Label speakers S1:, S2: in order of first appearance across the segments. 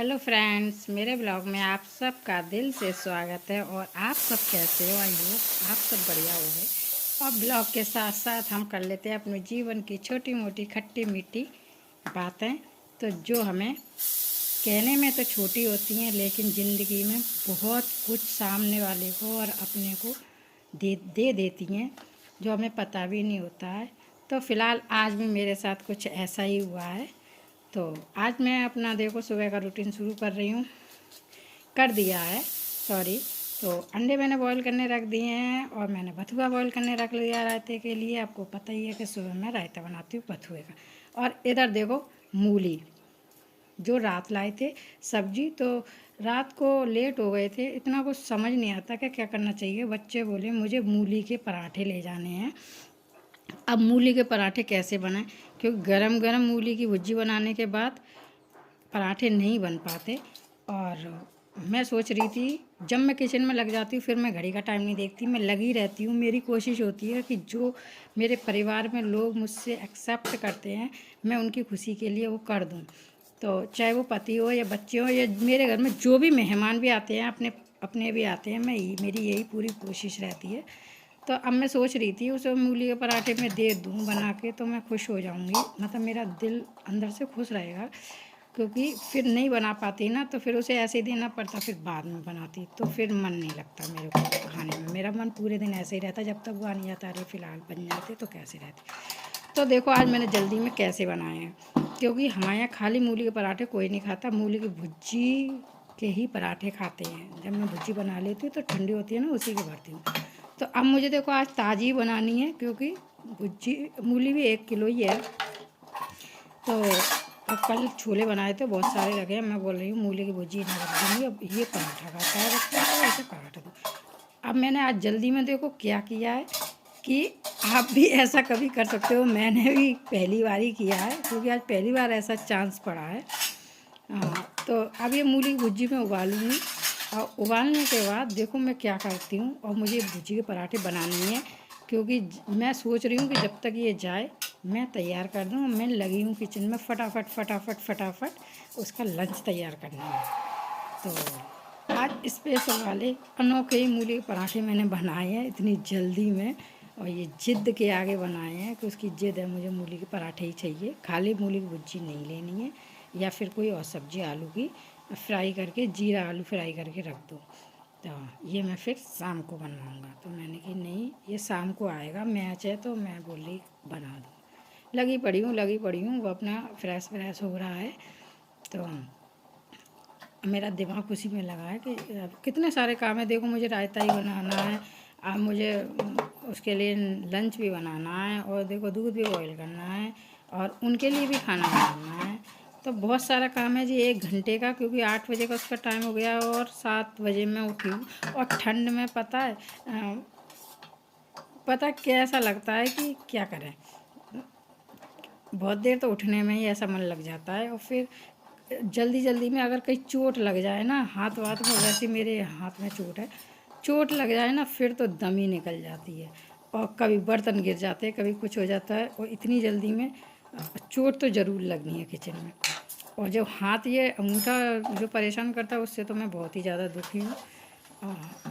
S1: Hello friends, मेरे blog में आप सबका दिल से स्वागत है। और आप सब कैसे हो? आई हो आप सब बढ़िया हो गए। और ब्लॉग के साथ साथ हम कर लेते हैं अपने जीवन की छोटी मोटी खट्टी मीठी बातें, तो जो हमें कहने में तो छोटी होती हैं लेकिन ज़िंदगी में बहुत कुछ सामने वाले को और अपने को दे देती हैं, जो हमें पता भी नहीं होता है। तो फ़िलहाल आज भी मेरे साथ कुछ ऐसा ही हुआ है। तो आज मैं अपना देखो सुबह का रूटीन शुरू कर रही हूँ, कर दिया है सॉरी। तो अंडे मैंने बॉईल करने रख दिए हैं और मैंने बथुआ बॉईल करने रख लिया रायते के लिए। आपको पता ही है कि सुबह मैं रायता बनाती हूँ बथुए का। और इधर देखो मूली जो रात लाए थे सब्जी, तो रात को लेट हो गए थे, इतना कुछ समझ नहीं आता कि क्या करना चाहिए। बच्चे बोले मुझे मूली के पराठे ले जाने हैं। अब मूली के पराठे कैसे बनाएं, क्योंकि गरम गरम मूली की भुर्जी बनाने के बाद पराठे नहीं बन पाते। और मैं सोच रही थी, जब मैं किचन में लग जाती हूँ फिर मैं घड़ी का टाइम नहीं देखती, मैं लगी रहती हूँ। मेरी कोशिश होती है कि जो मेरे परिवार में लोग मुझसे एक्सेप्ट करते हैं मैं उनकी खुशी के लिए वो कर दूँ। तो चाहे वो पति हो या बच्चे हो या मेरे घर में जो भी मेहमान भी आते हैं, अपने अपने भी आते हैं, मेरी यही पूरी कोशिश रहती है। तो अब मैं सोच रही थी उसे मूली के पराठे में दे दूँ बना के, तो मैं खुश हो जाऊँगी, मतलब मेरा दिल अंदर से खुश रहेगा। क्योंकि फिर नहीं बना पाती ना, तो फिर उसे ऐसे ही देना पड़ता, फिर बाद में बनाती तो फिर मन नहीं लगता मेरे को खाने में। मेरा मन पूरे दिन ऐसे ही रहता, जब तक वो आ नहीं जाता अरे फ़िलहाल बन जाते तो कैसे रहते। तो देखो आज मैंने जल्दी में कैसे बनाए हैं, क्योंकि हमारे यहाँ खाली मूली के पराठे कोई नहीं खाता, मूली की भुज्जी के ही पराठे खाते हैं। जब मैं भुज्जी बना लेती हूँ तो ठंडी होती है ना, उसी के भरती हूँ। तो अब मुझे देखो आज ताज़ी बनानी है, क्योंकि भुज्जी मूली भी 1 किलो ही है। तो अब कल छोले बनाए थे बहुत सारे रखे हैं, मैं बोल रही हूँ मूली की भुजी नहीं रख दूँगी, अब ये पराठा खाता है रखता है ऐसे पराठा दो। अब मैंने आज जल्दी में देखो क्या किया है कि आप भी ऐसा कभी कर सकते हो। मैंने भी पहली बार ही किया है, क्योंकि आज पहली बार ऐसा चांस पड़ा है। तो अब ये मूली की भुजी में उबालूँगी, और उबालने के बाद देखो मैं क्या करती हूँ। और मुझे भुजी के पराठे बनाने हैं, क्योंकि मैं सोच रही हूँ कि जब तक ये जाए मैं तैयार कर दूँ। मैं लगी हूँ किचन में फटाफट फटाफट फटाफट उसका लंच तैयार करने में। तो आज स्पेशल वाले अनोखे ही मूली के पराठे मैंने बनाए हैं इतनी जल्दी में, और ये जिद के आगे बनाए हैं कि उसकी जिद है मुझे मूली के पराठे ही चाहिए, खाली मूली की भुजी नहीं लेनी है, या फिर कोई और सब्जी आलू की फ्राई करके, जीरा आलू फ्राई करके रख दो। तो ये मैं फिर शाम को बनवाऊँगा। तो मैंने कि नहीं ये शाम को आएगा मैच है, तो मैं बोली बना दूँ। लगी पड़ी हूँ, वो अपना फ्रेश फ्रेश हो रहा है। तो मेरा दिमाग उसी में लगा है कि अब कितने सारे काम है। देखो मुझे रायता ही बनाना है, अब मुझे उसके लिए लंच भी बनाना है, और देखो दूध भी बॉईल करना है, और उनके लिए भी खाना बनाना है। तो बहुत सारा काम है जी 1 घंटे का, क्योंकि 8 बजे का उसका टाइम हो गया और 7 बजे मैं उठी हूँ। और ठंड में पता कैसा लगता है कि क्या करें, बहुत देर तो उठने में ही ऐसा मन लग जाता है। और फिर जल्दी जल्दी में अगर कहीं चोट लग जाए ना हाथ वाथ में, वैसे मेरे हाथ में चोट है, चोट लग जाए ना फिर तो दम ही निकल जाती है। और कभी बर्तन गिर जाते हैं, कभी कुछ हो जाता है, और इतनी जल्दी में चोट तो ज़रूर लगनी है किचन में। और जब हाथ ये अंगूठा जो परेशान करता है उससे तो मैं बहुत ही ज़्यादा दुखी हूँ।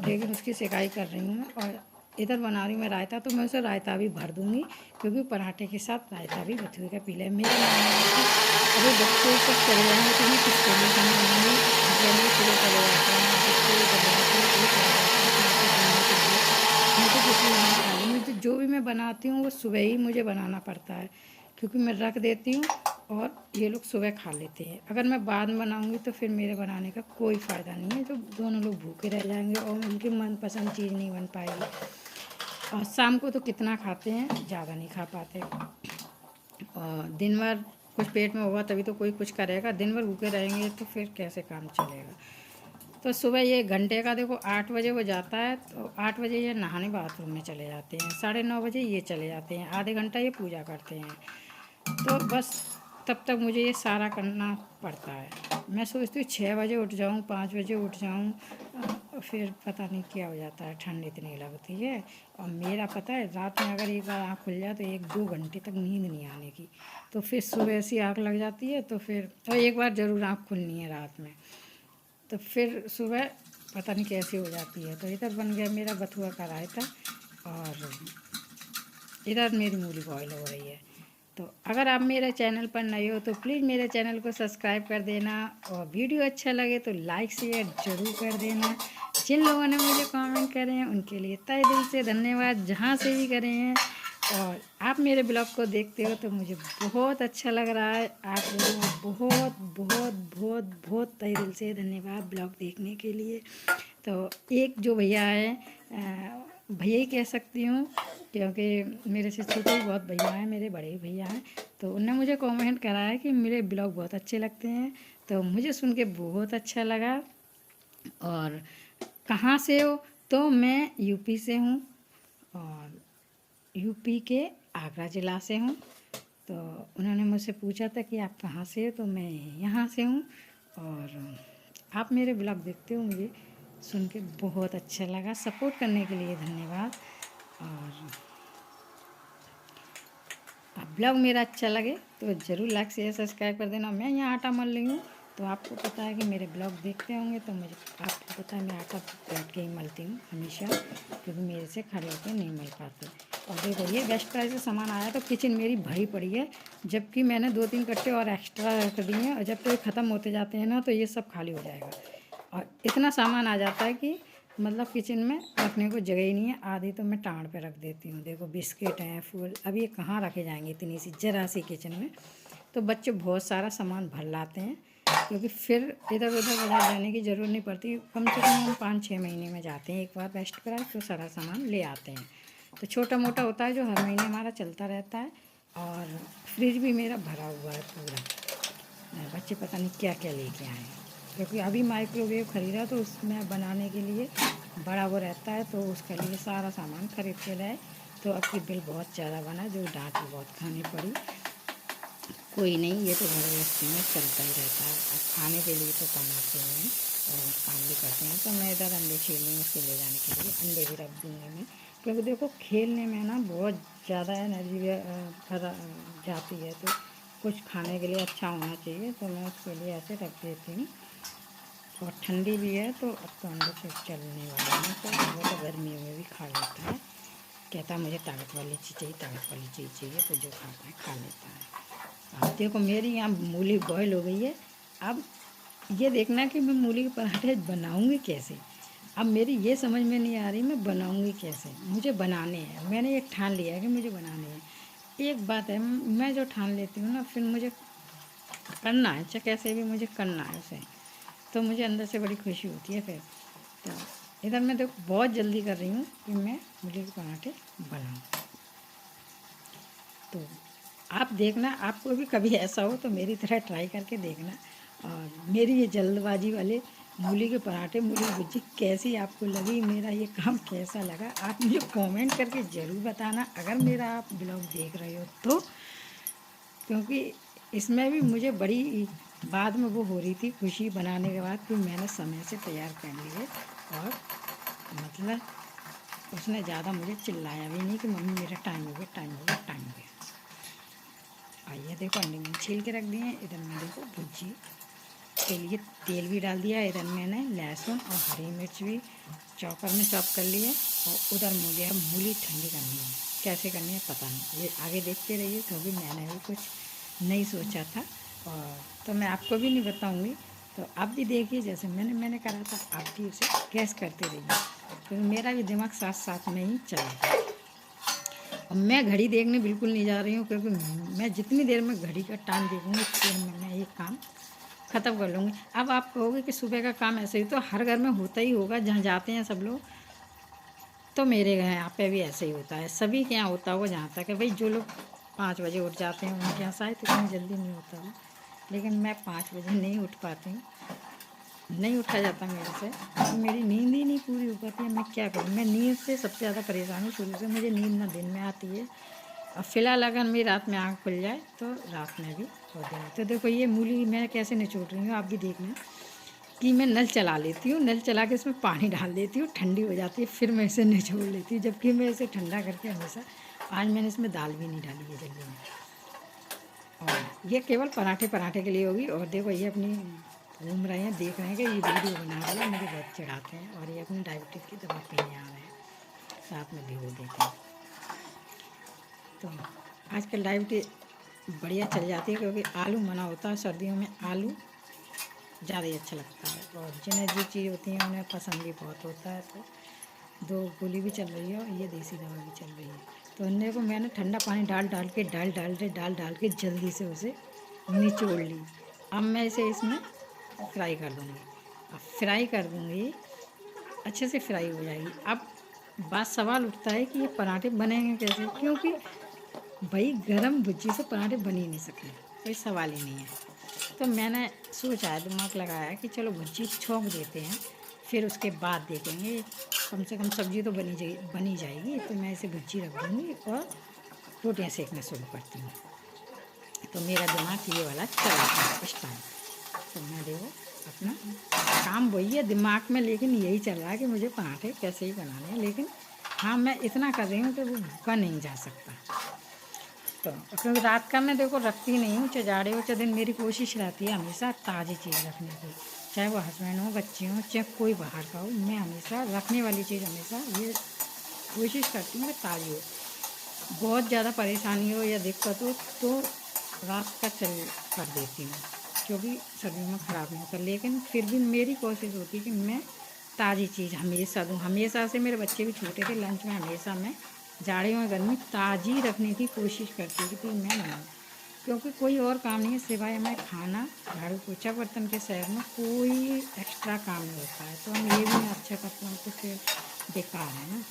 S1: लेकिन उसकी सिकाई कर रही हूँ मैं। और इधर बना रही हूँ मैं रायता, तो मैं उसे रायता भी भर दूँगी, क्योंकि पराठे के साथ रायता भी बथुए का पी लें। मेरे मामले में अभी बच्चे सब चले जाएंगे तो मैं किसके लिए खाना बनाऊँगी, जल्दी पूरे चले जाते हैं बच्चे चले जाते हैं, कोई चले जाते हैं पराठे बनने के लिए, मैं तो किसी नहीं खा लूँगी। तो जो भी मैं बनाती हूँ वो सुबह ही मुझे बनाना पड़ता है, क्योंकि मैं रख देती हूँ और ये लोग सुबह खा लेते हैं। अगर मैं बाद में बनाऊँगी तो फिर मेरे बनाने का कोई फ़ायदा नहीं है, जो दोनों लोग भूखे रह जाएंगे और उनकी मनपसंद चीज़ नहीं बन पाएगी। और शाम को तो कितना खाते हैं, ज़्यादा नहीं खा पाते। और दिन भर कुछ पेट में होगा तभी तो कोई कुछ करेगा, दिन भर भूखे रहेंगे तो फिर कैसे काम चलेगा। तो सुबह ये घंटे का देखो 8 बजे वो जाता है, तो 8 बजे ये नहाने बाथरूम में चले जाते हैं, 9:30 बजे ये चले जाते हैं, आधे घंटा ये पूजा करते हैं। तो बस तब तक मुझे ये सारा करना पड़ता है। मैं सोचती हूँ 6 बजे उठ जाऊँ, 5 बजे उठ जाऊँ, फिर पता नहीं क्या हो जाता है, ठंड इतनी लगती है। और मेरा पता है, रात में अगर एक बार आँख खुल जाए तो 1-2 घंटे तक नींद नहीं आने की। तो फिर सुबह ऐसी आँख लग जाती है, तो फिर और एक बार ज़रूर आँख खुलनी है रात में, तो फिर सुबह पता नहीं कैसी हो जाती है। तो इधर बन गया मेरा बथुआ का रायता, और इधर मेरी मूली बॉयल हो रही है। तो अगर आप मेरे चैनल पर नए हो तो प्लीज़ मेरे चैनल को सब्सक्राइब कर देना, और वीडियो अच्छा लगे तो लाइक शेयर ज़रूर कर देना। जिन लोगों ने मुझे कमेंट करे हैं उनके लिए तहे दिल से धन्यवाद, जहाँ से भी करे हैं। और आप मेरे ब्लॉग को देखते हो तो मुझे बहुत अच्छा लग रहा है। आप लोगों को बहुत बहुत बहुत बहुत तहे दिल से धन्यवाद ब्लॉग देखने के लिए। तो एक जो भैया है, भैया ही कह सकती हूँ, क्योंकि मेरे से छोटे भी बहुत भैया हैं, मेरे बड़े भैया हैं। तो उनने मुझे कमेंट करा है कि मेरे ब्लॉग बहुत अच्छे लगते हैं। तो मुझे सुन के बहुत अच्छा लगा। और कहाँ से हो? तो मैं यूपी से हूँ, और यूपी के आगरा ज़िला से हूँ। तो उन्होंने मुझसे पूछा था कि आप कहाँ से हो, तो मैं यहाँ से हूँ। और आप मेरे ब्लॉग देखते हो, मुझे सुन के बहुत अच्छा लगा। सपोर्ट करने के लिए धन्यवाद। और अब ब्लॉग मेरा अच्छा लगे तो ज़रूर लाइक शेयर सब्सक्राइब कर देना। मैं यहाँ आटा मल रही हूँ, तो आपको पता है कि मेरे ब्लॉग देखते होंगे, तो मुझे आपको पता है मैं आटा बैठ के ही मलती हूँ हमेशा, क्योंकि मेरे से खड़े होकर नहीं मल पाते। और देखो ये बेस्ट प्राइस से सामान आया, तो किचन मेरी भरी पड़ी है, जबकि मैंने 2-3 कट्टे और एक्स्ट्रा रख दिए हैं। और जब तो ये ख़त्म होते जाते हैं ना, तो ये सब खाली हो जाएगा। और इतना सामान आ जाता है कि मतलब किचन में रखने को जगह ही नहीं है। आधी तो मैं टांड पे रख देती हूँ। देखो बिस्किट हैं, फूल, अब ये कहाँ रखे जाएंगे इतनी सी जरा सी किचन में। तो बच्चे बहुत सारा सामान भर लाते हैं, क्योंकि फिर इधर उधर बाजार जाने की ज़रूरत नहीं पड़ती। कम से कम हम 5-6 महीने में जाते हैं एक बार बेस्ट प्राइस, तो सारा सामान ले आते हैं। तो छोटा मोटा होता है जो हर महीने हमारा चलता रहता है। और फ्रिज भी मेरा भरा हुआ है पूरा। बच्चे पता नहीं क्या क्या लेके आए हैं, क्योंकि अभी माइक्रोवेव ख़रीदा, तो उसमें बनाने के लिए बड़ा वो रहता है, तो उसके लिए सारा सामान खरीद के लाए। तो अब की बिल बहुत ज़्यादा बना, जो डांट भी बहुत खानी पड़ी। कोई नहीं, ये तो घर गृहस्थी में चलता ही रहता है। अब खाने के लिए तो कमाते हैं और काम भी करते हैं। तो मैं इधर अंडे छील रही हूँ, उसके ले जाने के लिए अंडे भी रख दूँगी मैं, क्योंकि देखो खेलने में ना बहुत ज़्यादा एनर्जी जाती है। तो कुछ खाने के लिए अच्छा होना चाहिए, तो मैं उसके लिए ऐसे रख देती हूँ। और ठंडी भी है, तो अब तो अंडे से चलने वाला है। तो वो तो गर्मियों में भी खा लेता है, कहता है मुझे ताकत वाली चीज़ चाहिए, ताकत वाली चीज़ चाहिए, तो जो खाता है खा लेता है। अब देखो मेरी यहाँ मूली बॉयल हो गई है। अब ये देखना कि मैं मूली के पराठे बनाऊँगी कैसे। अब मेरी ये समझ में नहीं आ रही मैं बनाऊँगी कैसे। मुझे बनाने हैं, मैंने एक ठान लिया है कि मुझे बनाने हैं। एक बात है, मैं जो ठान लेती हूँ ना, फिर मुझे करना है, चाहे कैसे भी मुझे करना है उसे। तो मुझे अंदर से बड़ी खुशी होती है फिर। तो इधर मैं देखो बहुत जल्दी कर रही हूँ कि मैं मूली के पराठे बनाऊँ। तो आप देखना, आपको भी कभी ऐसा हो तो मेरी तरह ट्राई करके देखना। और मेरी ये जल्दबाजी वाले मूली के पराठे, मूली की भुर्जी कैसी आपको लगी, मेरा ये काम कैसा लगा, आप मुझे कमेंट करके ज़रूर बताना, अगर मेरा आप ब्लॉग देख रहे हो तो। क्योंकि इसमें भी मुझे बड़ी बाद में वो हो रही थी खुशी बनाने के बाद कि मैंने समय से तैयार कर लिए। और मतलब उसने ज़्यादा मुझे चिल्लाया भी नहीं कि मम्मी मेरा टाइम हो गया, टाइम हो गया, टाइम हो गया। आइए देखो अंडे मैंने छील के रख दिए हैं। इधर मैं देखो भुर्जी के लिए तेल भी डाल दिया। इधर मैंने लहसुन और हरी मिर्च भी चॉपर में चॉप कर लिए। और उधर मुझे अब मूली ठंडी करनी है, कैसे करनी है पता नहीं, ये आगे देखते रहिए, क्योंकि मैंने भी कुछ नहीं सोचा था। और तो मैं आपको भी नहीं बताऊंगी, तो आप भी देखिए जैसे मैंने करा था, आप भी उसे गैस करते रहिए, क्योंकि मेरा भी दिमाग साथ साथ में ही चला। और मैं घड़ी देखने बिल्कुल नहीं जा रही हूँ, क्योंकि मैं जितनी देर में घड़ी का टाइम देखूँगी उतनी देर में मैं ये काम ख़त्म कर लूँगी। अब आप कहोगे कि सुबह का काम ऐसे ही तो हर घर में होता ही होगा, जहाँ जाते हैं सब लोग। तो मेरे यहाँ पे भी ऐसे ही होता है, सभी के यहाँ होता होगा, जहाँ तक है भाई। जो लोग 5 बजे उठ जाते हैं उनके यहाँ शायद इतनी जल्दी नहीं होता है, लेकिन मैं 5 बजे नहीं उठ पाती हूँ, नहीं उठा जाता मेरे से, तो मेरी नींद ही नहीं पूरी हो पाती है। मैं क्या करूँ, मैं नींद से सबसे ज़्यादा परेशान हूँ शुरू से। मुझे नींद ना दिन में आती है, और फिलहाल अगर मेरी रात में आँख खुल जाए तो रात में भी हो जाए। तो देखो ये मूली मैं कैसे निचोड़ रही हूँ, आप भी देखना। कि मैं नल चला लेती हूँ, नल चला के इसमें पानी डाल देती हूँ, ठंडी हो जाती है, फिर मैं इसे निचोड़ लेती हूँ, जबकि मैं इसे ठंडा करके हमेशा, आज मैंने इसमें दाल भी नहीं डाली है जल्दी में। और ये केवल पराठे के लिए होगी। और देखो ये अपनी घूम रहे हैं, देख रहे हैं कि ये वीडियो बना रहे हैं, मुझे बहुत चिढ़ाते हैं। और ये अपनी डायबिटीज़ की दवा पीने आ रहे हैं, साथ में भिगो देते हैं। तो आजकल डायबिटीज बढ़िया चल जाती है, क्योंकि आलू मना होता है सर्दियों में, आलू ज़्यादा ही अच्छा लगता है। और जिन्हें जो चीज़ होती है उन्हें पसंद भी बहुत होता है। तो 2 गोली भी चल रही है और ये देसी दवा भी चल रही है। तो अन्य को मैंने ठंडा पानी डाल के जल्दी से उसे निचोड़ ली। अब मैं इसे इसमें फ्राई कर दूँगी। अब फ्राई कर दूँगी, अच्छे से फ्राई हो जाएगी। अब बात सवाल उठता है कि ये पराठे बनेंगे कैसे, क्योंकि भाई गरम भुज्जी से पराठे बन ही नहीं सकते, कोई सवाल ही नहीं है। तो मैंने सोचा है, दिमाग लगाया कि चलो भुज्जी छोंक देते हैं, फिर उसके बाद देखेंगे, कम से कम सब्ज़ी तो बनी जाएगी। तो मैं इसे भुज्जी रख दूँगी और रोटियां सेकना शुरू करती हूँ। तो मेरा दिमाग ये वाला चल रहा है इस टाइम। तो मैं देखो अपना काम वही है दिमाग में, लेकिन यही चल रहा है कि मुझे पराठे कैसे ही बनाने हैं। लेकिन हाँ, मैं इतना कर रही हूँ कि वो भूखा नहीं जा सकता। तो क्योंकि रात का मैं देखो रखती नहीं हूँ, चाहे जाड़े हो चाहे दिन, मेरी कोशिश रहती है हमेशा ताज़ी चीज़ रखने की। चाहे वो हस्बैंड हो, बच्चे हों, चाहे कोई बाहर का हो, मैं हमेशा रखने वाली चीज़ हमेशा ये कोशिश करती हूँ कि ताज़ी हो। बहुत ज़्यादा परेशानी हो या दिक्कत हो तो रात का चल कर देती हूँ, क्योंकि सर्दियों में ख़राब नहीं होता। लेकिन फिर भी मेरी कोशिश होती है कि मैं ताज़ी चीज़ हमेशा दूँ। हमेशा से मेरे बच्चे भी छोटे थे, लंच में हमेशा मैं जाड़े में गर्मी ताज़ी रखने की कोशिश करती हूँ कि मैं बनाऊँ, क्योंकि कोई और काम नहीं है सिवाय हमें खाना, झाड़ू पोछा बर्तन के शहर में कोई एक्स्ट्रा काम नहीं होता है। तो हम ये भी ना अच्छा करते हैं तो फिर बेकार है ना।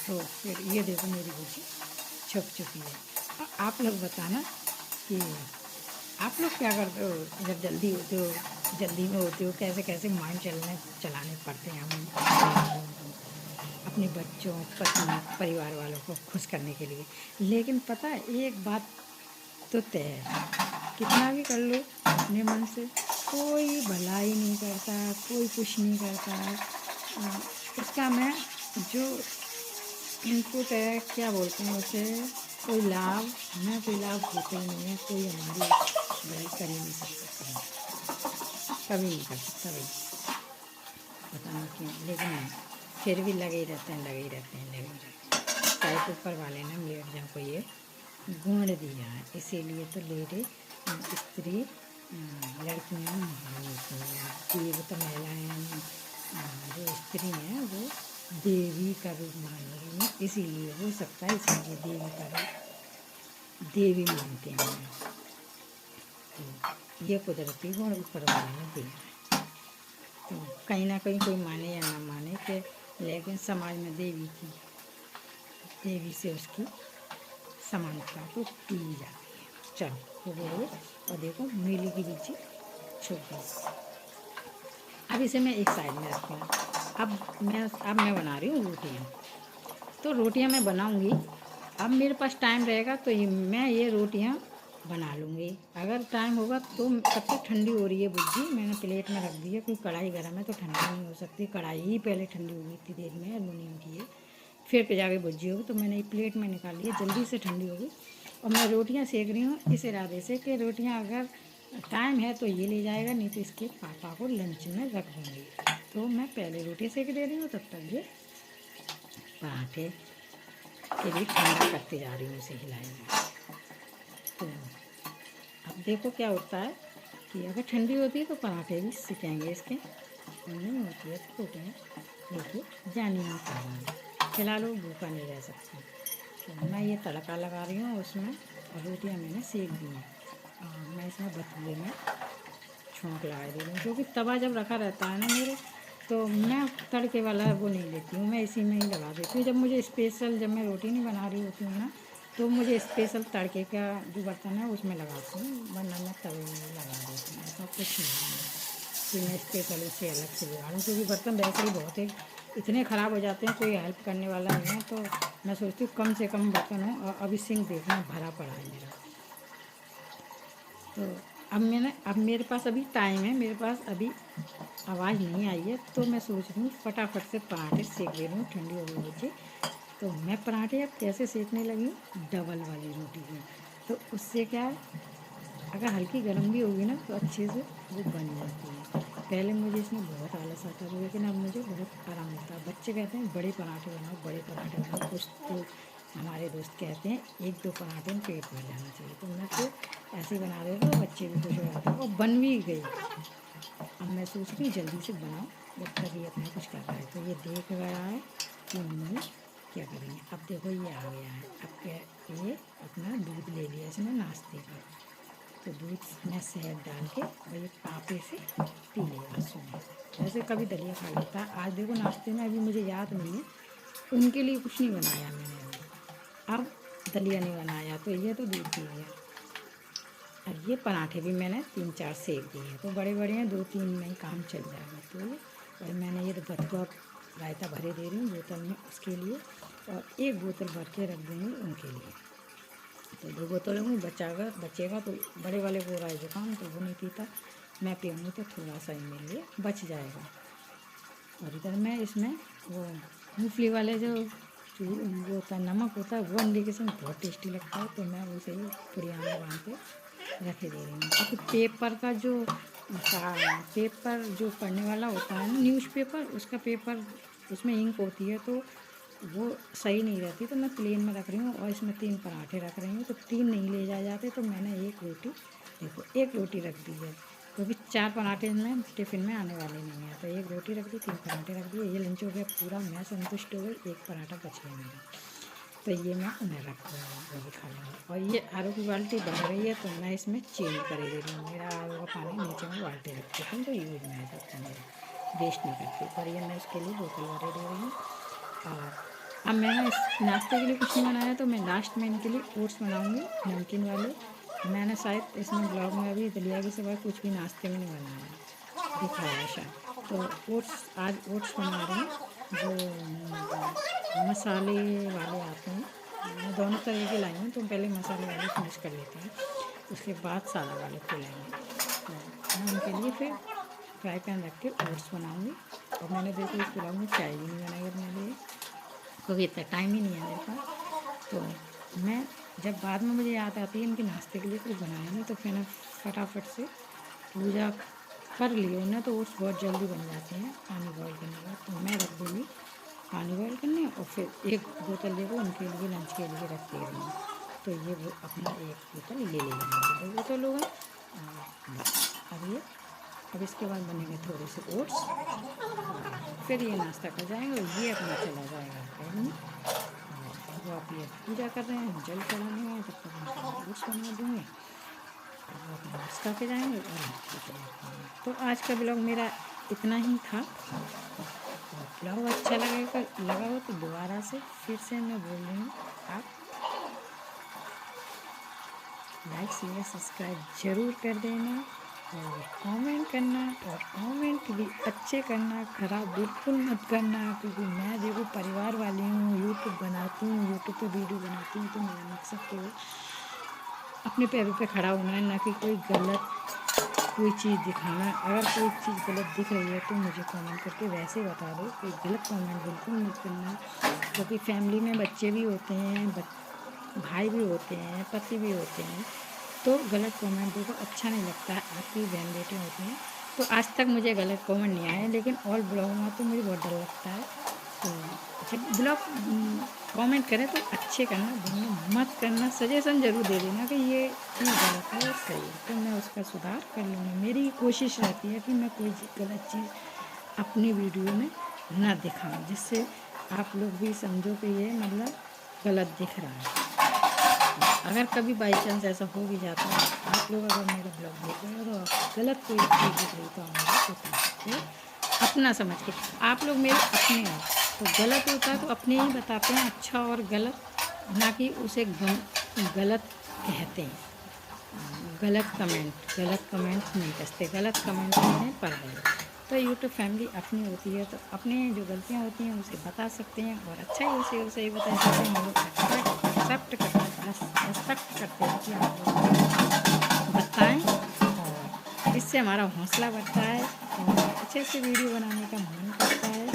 S1: तो फिर ये देखो मेरी भुजी छुप चुकी है। आप लोग बताना कि आप लोग क्या करते हो जब जल्दी में होते हो, कैसे कैसे माइंड चलाने पड़ते हैं हम अपने बच्चों, पत्नी, परिवार वालों को खुश करने के लिए। लेकिन पता है एक बात तो तय है, कितना भी कर लो अपने मन से, कोई भलाई नहीं करता, कोई कुछ नहीं करता। इसका मैं जो इनपुट है, क्या बोलते हैं उसे, कोई लाभ, हमें कोई लाभ होता ही नहीं है, कोई हमारी भलाई कर ही नहीं सकता, कभी नहीं कर सकता भाई, पता नहीं क्यों। लेकिन फिर भी लगे ही रहते हैं। शायद ऊपर वाले ने लेडीज़ों को ये गुण दिया है, इसीलिए तो स्त्री लड़कियाँ महान होती हैं, देव तो महिलाएँ, जो स्त्री हैं वो देवी का रूप मान रही है, इसीलिए हो सकता है, इसीलिए देवी का रूप देवी मानते हैं। तो ये कुदरती गुण ऊपर वाले ने दिया है। तो कहीं ना कहीं कोई माने या ना माने कि, लेकिन समाज में देवी से उसकी समानता को की जाती है। चलो हो गया ये, और देखो मीली की बीची छुप गई। अब इसे मैं एक साइड में रखती हूँ। अब मैं बना रही हूँ रोटियाँ। तो रोटियाँ मैं बनाऊँगी, अब मेरे पास टाइम रहेगा तो मैं ये रोटियाँ बना लूँगी। अगर टाइम होगा तो तब तक ठंडी हो रही है भुज्जी, मैंने प्लेट में रख दी है, क्योंकि कढ़ाई गर्म है तो ठंडी नहीं हो सकती। कढ़ाई ही पहले ठंडी होगी इतनी देर में, एलुमिनियम की है, फिर जाके भुज्जी होगी। तो मैंने ये प्लेट में निकाल ली है, जल्दी से ठंडी होगी। और मैं रोटियाँ सेक रही हूँ इस इरादे से कि रोटियाँ अगर टाइम है तो ये ले जाएगा, नहीं तो इसके पापा को लंच में रख दूँगी। तो मैं पहले रोटी सेक दे रही हूँ, तब तक ये पराठे के लिए ठंडा करते जा रही हूँ, इसे हिलाएंगे। तो अब देखो क्या होता है कि अगर ठंडी होती है तो पराठे भी सिकेंगे इसके, और नहीं होती है तो रोटियाँ लेके जानी नहीं पाएंगे। फिलहाल वो भूखा नहीं रह सकता। तो मैं ये तड़का लगा रही हूँ उसमें, और रोटियाँ मैंने सेक दी हैं। और मैं इसमें बतूले में छोंक लगा दे रही हूँ, क्योंकि तवा जब रखा रहता है ना मेरे, तो मैं तड़के वाला वो नहीं लेती हूँ, मैं इसी में ही लगा देती हूँ। जब मैं रोटी नहीं बना रही होती हूँ ना, तो मुझे स्पेशल तड़के का जो बर्तन है उसमें लगाती हूँ, वरना मैं तवे में लगा देती हूँ। ऐसा कुछ नहीं है कि मैं स्पेशल उससे अलग से बिगाड़ूँ, क्योंकि बर्तन वैसे ही बहुत है, इतने ख़राब हो जाते हैं, कोई हेल्प करने वाला नहीं है। तो मैं सोचती हूँ कम से कम बर्तन हो। और अभी सिंक देखना भरा पड़ा है मेरा। तो अब मेरे पास अभी टाइम है, मेरे पास अभी आवाज़ नहीं आई है, तो मैं सोच रही हूँ फटाफट से पराठे सेक दे रही हूँ, ठंडी हो गई थी। तो मैं पराठे अब कैसे सेकने लगी हूँ, डबल वाली रोटी में। तो उससे क्या है, अगर हल्की गर्म भी होगी ना तो अच्छे से वो बन जाती है। पहले मुझे इसमें बहुत आलस आता था, लेकिन अब मुझे बहुत आराम होता है। बच्चे कहते हैं बड़े पराठे बनाओ, बड़े पराठे बनाओ। कुछ तो हमारे दोस्त कहते हैं एक दो पराठे में पेट भर जाना चाहिए, तो मैं तो ऐसे ही बना देती हूँ, बच्चे भी खुश हो जाते हैं और बन भी गई। अब मैं सोच रही हूँ जल्दी से बनाओ जब तक ये अपना कुछ कर रहा है। तो ये देख गया है कि मम्मी क्या करेंगे। अब देखो ये आ गया है। अब क्या, ये अपना दूध ले लिया इसने नाश्ते का, तो दूध में शहद डाल के और ये पापे से पी लेगा सुबह। ऐसे कभी दलिया खा लेता है। आज देखो नाश्ते में अभी मुझे याद नहीं है, उनके लिए कुछ नहीं बनाया मैंने अभी। अब दलिया नहीं बनाया तो ये तो दूध पी गया। अब ये पराठे भी मैंने 3-4 सेक दिए हैं, तो बड़े बड़े हैं, 2-3 में ही काम चल जाएगा। तो ये और मैंने ये बथुआ रायता भरे दे रही हूँ बोतल में उसके लिए, और एक बोतल भर के रख दूँगी उनके लिए। तो 2 बोतलों में बचेगा तो बड़े वाले को हो रहा है जुकाम, तो वो नहीं पीता, मैं पीऊँगी तो थोड़ा सा ही मेरे लिए बच जाएगा। और इधर मैं इसमें वो मूँगफली वाले जो वो होता है नमक होता है, वो अंडे के संग बहुत टेस्टी लगता है, तो मैं उसे ही पुड़िया में बांध के रखे दे रही हूँ। क्योंकि पेपर का जो पेपर जो पढ़ने वाला होता है ना, न्यूज़पेपर, उसका पेपर उसमें इंक होती है, तो वो सही नहीं रहती। तो मैं प्लेन में रख रही हूँ और इसमें 3 पराठे रख रही हूँ, तो 3 नहीं ले जाए जाते, तो मैंने एक रोटी, देखो एक रोटी रख दी है, क्योंकि 4 पराठे में टिफ़िन में आने वाले नहीं हैं। तो एक रोटी रख दी, 3 पराठे रख दिए, ये लंच हो गया पूरा, मैं संतुष्ट हो गई। एक पराठा बच गया मेरा, तो ये मैं उन्हें रख दूँगी, वो भी खा लेंगे। और ये आलू की बाल्टी बन रही है, तो मैं इसमें चेंज कर दे रही हूँ। मेरा आलू का पानी नीचे में बाल्टी रख देती हूँ, तो यूज में आ जाता है मेरा, वेस्ट नहीं करती। पर ये मैं उसके लिए बोतल भरे दे रही हूँ। और अब मैंने इस नाश्ते के लिए कुछ नहीं बनाया, तो मैं लास्ट में इनके लिए ओट्स बनाऊँगी नमकीन वाले। मैंने शायद इसमें ब्लॉग में अभी दलिया के सिवा कुछ भी नाश्ते में नहीं बनाया, दिखाया शायद। तो आज ओट्स बना रही हूँ, जो मसाले वाले आते हैं। मैं दोनों तरह के लाई हूँ, तो पहले मसाले वाले फिनिश कर लेते हैं, उसके बाद सादा वाले खुलाएँगे। तो मैं उनके लिए फिर फ्राई पैन रख के ओट्स बनाऊँगी। और मैंने देखो इस ब्लॉग में चाय भी नहीं बनाई अपने लिए, क्योंकि इतना टाइम ही नहीं है मेरे पास। तो मैं जब बाद में मुझे याद आती है इनके नाश्ते के लिए कुछ बनाया नहीं, तो फिर मैं फटाफट से पूजा कर ली ना, तो ओट्स बहुत जल्दी बन जाते हैं पानी बॉयल करने के बाद। तो मैं रख दूँगी पानी बॉयल करने, और फिर एक बोतल देखो उनके लिए लंच के लिए रख दे रही हूँ। तो ये वो अपना एक बोतल ले लेंगे, 2 बोतल हो गए। और बस अब इसके बाद बनेंगे थोड़े से ओट्स, फिर ये नाश्ता कर जाएंगे और ये अपना चला जाएगा कहीं। और वो आप ये पूजा कर रहे हैं, जल चढ़ाने में, तब तक हम ओट्स बना दूँगी, वो अपना नाश्ता के जाएंगे और हम पूजा करेंगे। तो आज का ब्लॉग मेरा इतना ही था। और ब्लॉग अच्छा लगा हो तो दोबारा से फिर से मैं बोल रही हूँ, आप लाइक शेयर सब्सक्राइब ज़रूर कर देना, और कमेंट करना, और कमेंट भी अच्छे करना, ख़राब बिल्कुल मत करना। क्योंकि मैं देखो परिवार वाली हूँ, यूट्यूब बनाती हूँ, यूट्यूब पे वीडियो बनाती हूँ, तो मेरा मकसद तो अपने पैरों पे खड़ा होना है, ना कि कोई चीज़ दिखाना। अगर कोई चीज़ गलत दिख रही है तो मुझे कमेंट करके वैसे बता दो, कोई गलत कमेंट बिल्कुल मत करना। क्योंकि फैमिली में बच्चे भी होते हैं, भाई भी होते हैं, पति भी होते हैं, तो गलत कमेंट देखो अच्छा नहीं लगता है। आपकी बहन बेटे होते हैं, तो आज तक मुझे गलत कमेंट नहीं आए, लेकिन और ब्लॉग में तो मुझे बहुत डर लगता है। तो जब ब्लॉग कमेंट करें तो अच्छे करना, बुरे मत करना, सजेशन ज़रूर दे देना कि ये चीज़ गलत है, सही है, तो मैं उसका सुधार कर लूँगी। मेरी कोशिश रहती है कि मैं कोई गलत चीज़ अपनी वीडियो में ना दिखाऊँ, जिससे आप लोग भी समझो कि ये मतलब गलत दिख रहा है। अगर कभी बाई चांस ऐसा हो भी जाता है, आप लोग अगर मेरा ब्लॉग देख रहे हो तो गलत कोई चीज़ दिख रही तो आप मुझे बता सकते हो, अपना समझ के। आप लोग मेरे अपने हो, तो गलत होता है तो अपने ही बताते हैं अच्छा और गलत, ना कि उसे गलत कहते हैं। गलत कमेंट नहीं कसते, गलत कमेंट करते हैं पढ़ रहे। तो यूट्यूब फैमिली अपनी होती है, तो अपने जो गलतियाँ होती हैं उसे बता सकते हैं, और अच्छा ही उसे ही बता सकते हैं। हम लोग एक्सेप्ट करते हैं कि आप लोग बताएँ इससे हमारा हौसला बढ़ता है और अच्छे अच्छे वीडियो बनाने का मन करता है।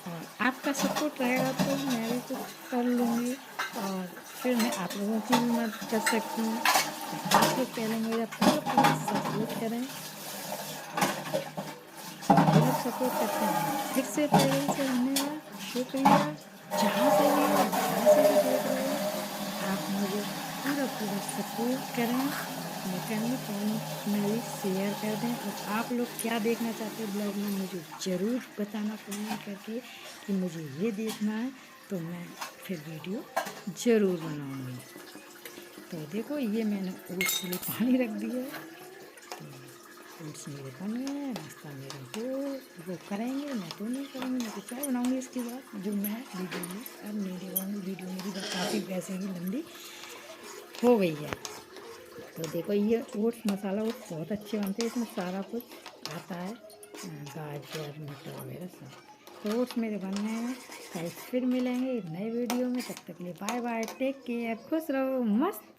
S1: और आपका सपोर्ट रहेगा तो मैं भी कुछ कर लूँगी और फिर मैं आप लोगों की भी मदद कर सकती हूँ। तो आप लोग पहले मेरा पूरा पूरा सपोर्ट करें, जो लोग सपोर्ट करते हैं फिर से तहे दिल से धन्यवाद, शुक्रिया। जहाँ से भी हो, जहाँ से भी देख रहे हो, आप मुझे पूरा पूरा सपोर्ट करें, अपने फैमिली फ्रेंड में भी शेयर कर दें। और आप लोग क्या देखना चाहते हैं ब्लॉग में मुझे ज़रूर बताना कमेंट करके कि मुझे ये देखना है, तो मैं फिर वीडियो ज़रूर बनाऊँगी। तो देखो ये मैंने ओट्स के लिए पानी रख दिया है, तो ओट्स मेरे बन गए हैं, नाश्ता मेरा वो करेंगे, मैं तो नहीं करूँगी, मैं तो चाय बनाऊँगी इसके बाद, जो मैं वीडियो में अब नहीं दिखाऊँगी। वीडियो मेरी काफ़ी वैसे ही लंबी हो गई है। तो देखो ये ओट्स मसाला ओट्स बहुत अच्छे बनते हैं, इसमें सारा कुछ आता है, गाजर मटर वगैरह सब। तो ओट्स मेरे बन गए हैं। कल फिर मिलेंगे एक नए वीडियो में, तब तक के लिए बाय बाय, टेक केयर, खुश रहो, मस्त